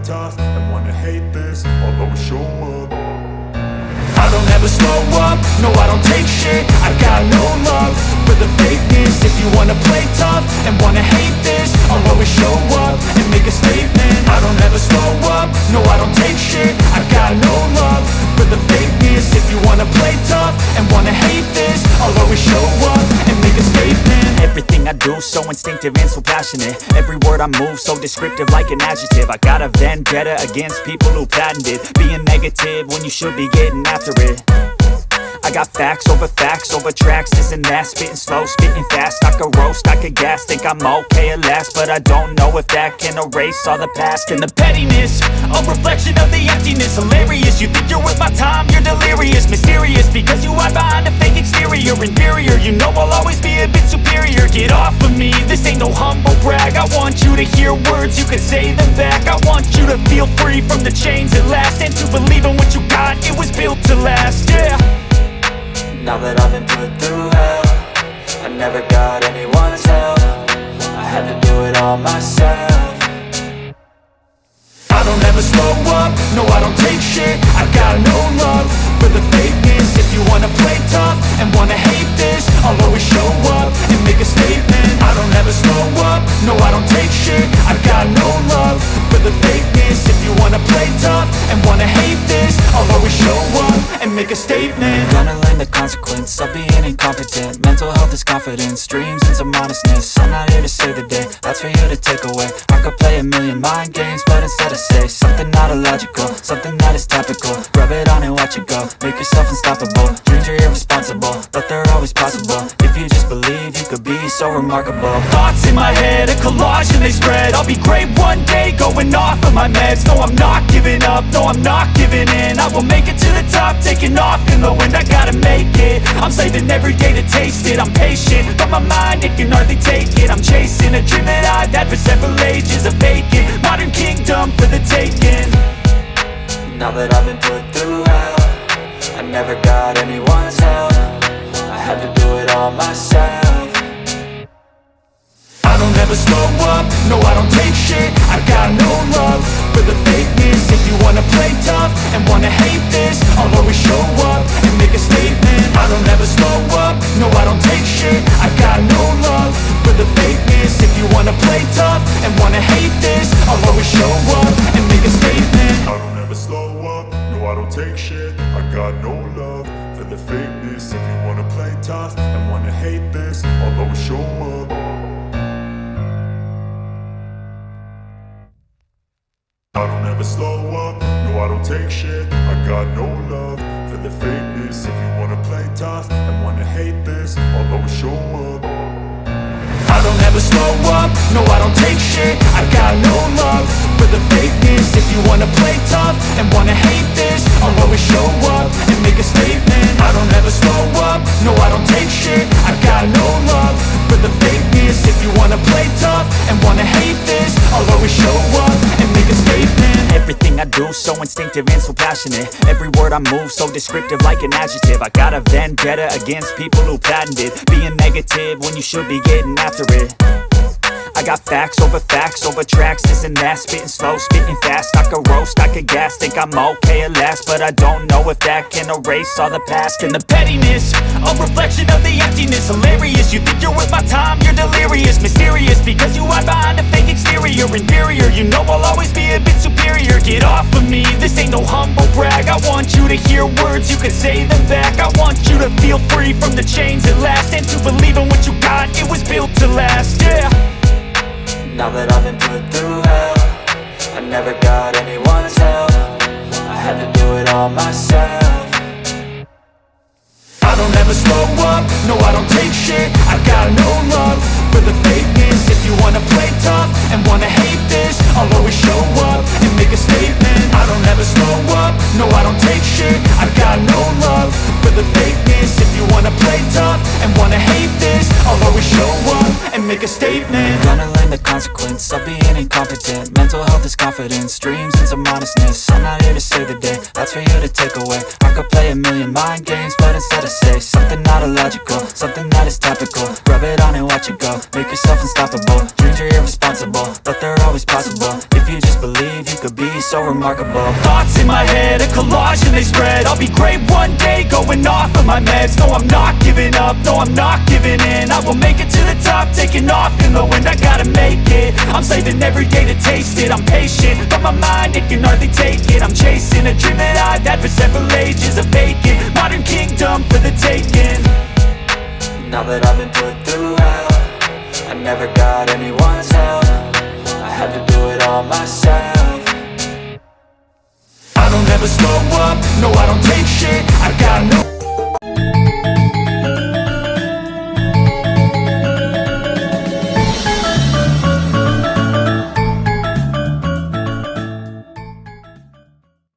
tough and wanna hate this, I'll always show up. I don't ever slow up, no I don't take shit. I got no love for the fakeness. If you wanna play tough and wanna hate this, I'll always show up and make a statement. I don't ever slow up, no I don't take shit. I got no love for the fakeness. If you wanna play tough and wanna hate this, I'll always show up and make a statement. Everything I do so instinctive and so passionate. Every word I move so descriptive like an adjective. I got a vendetta against people who patented being negative when you should be getting after it. I got facts over tracks, this and that. Spitting slow, spitting fast, I could roast, I could gas. Think I'm okay at last, but I don't know if that can erase all the past. And the pettiness, a reflection of the emptiness. Hilarious, you think you're worth my time, you're delirious. Mysterious, because you hide behind a fake exterior. Inferior, you know I'll always be a bit superior. Get off of me, this ain't no humble brag. I want you to hear words, you can say them back. I want you to feel free from the chains at last, and to believe in what you got, it was built to last, yeah. Now that I've been put through hell, I never got anyone's help. I had to do it all myself. I don't ever slow up, no I don't take shit. I got no love for the fakeness. If you wanna play tough and wanna hate this, I'll always show up and make a statement. I don't ever slow up, no I don't take shit. I got no love for the fakeness. If you wanna play tough and wanna hate this, I'll always show up and make a statement. Gonna learn the consequence of being incompetent. Mental health is confidence, dreams and some modestness. I'm not here to save the day, that's for you to take away. I could play a million mind games, but instead I say something not illogical, something that is topical. Rub it on and watch it go, make yourself unstoppable. Dreams are irresponsible, but they're always possible. If you just believe, you could be so remarkable. Thoughts in my head, a collage and they spread. I'll be great one day, going off of my meds. No, I'm not giving up, no, I'm not giving in. I will make it to the top, taking off in the wind. I gotta make it, I'm saving every day to taste it. I'm patient, but my mind, it can hardly take it. I'm chasing a dream that I've had for several ages. A vacant, modern kingdom for the taking. Now that I've been put through hell, I never got anyone's help. I had to do it all myself. I don't ever slow up, no I don't take shit. I got no love for the fakeness. If you wanna play tough and wanna hate this, I'll always show up and make a statement. I don't ever slow up, no I don't take shit. I got no love for the fakeness. If you wanna play tough and wanna hate this, I'll always show up and make a statement. I don't ever slow up, no I don't take shit. I got no love for the fakeness. If you wanna play tough and wanna hate this, I'll always show up. I don't ever slow up, no I don't take shit. I got no love for the fakeness. If you wanna play tough and wanna hate this, I'll always show up. I don't ever slow up, no I don't take shit. I got no love for the fakeness. If you wanna play tough and wanna hate this, I'll always show up and make a statement. I don't ever slow up, no I don't take shit. I got no love for the fakeness. If you wanna play tough and wanna hate this, I'll always show up and make a statement. Everything I do so instinctive and so passionate. Every word I move so descriptive like an adjective. I got a vendetta against people who patented being negative when you should be getting after it. I got facts over tracks, this and that. Spitting slow, spitting fast, I could roast, I could gas. Think I'm okay at last, but I don't know if that can erase all the past. And the pettiness, a reflection of the emptiness. Hilarious, you think you're worth my time, you're delirious. Mysterious, because you hide behind a fake exterior. Inferior, you know I'll always be a bit superior. Get off of me, this ain't no humble brag. I want you to hear words, you can say them back. I want you to feel free from the chains at last, and to believe in what you got, it was built to last, yeah. Now that I've been put through hell, I never got anyone's help. I had to do it all myself. I don't ever slow up, no I don't take shit. I got no love for the fakeness. If you wanna play tough and wanna hate this, I'll always show up and make a statement. I don't ever slow up, no I don't take shit. I got no love for the fakeness. If you wanna play tough and wanna hate this, I'll always show up and make a statement. Gonna learn the consequence of being incompetent. Mental health is this confidence, dreams and some honestness. I'm not here to save the day, that's for you to take away. I could play a million mind games, but instead I say something not illogical, something that is topical. Rub it on and watch it go, make yourself unstoppable. Dreams are irresponsible, but they're always possible. If you just believe, you could be so remarkable. Thoughts in my head, a collage and they spread. I'll be great one day, going off of my meds. No, I'm not giving up, no, I'm not giving in. I will make it to the top, taking off in the wind. I gotta make it, I'm saving every day to taste it. I'm patient, but my mind, it can hardly take it. I'm chasing a dream that I've had for several ages. A vacant, modern kingdom for the taking. Now that I've been put through hell, I never got anyone's help, I had to do it all myself. I don't ever slow up, no I don't take shit. I got no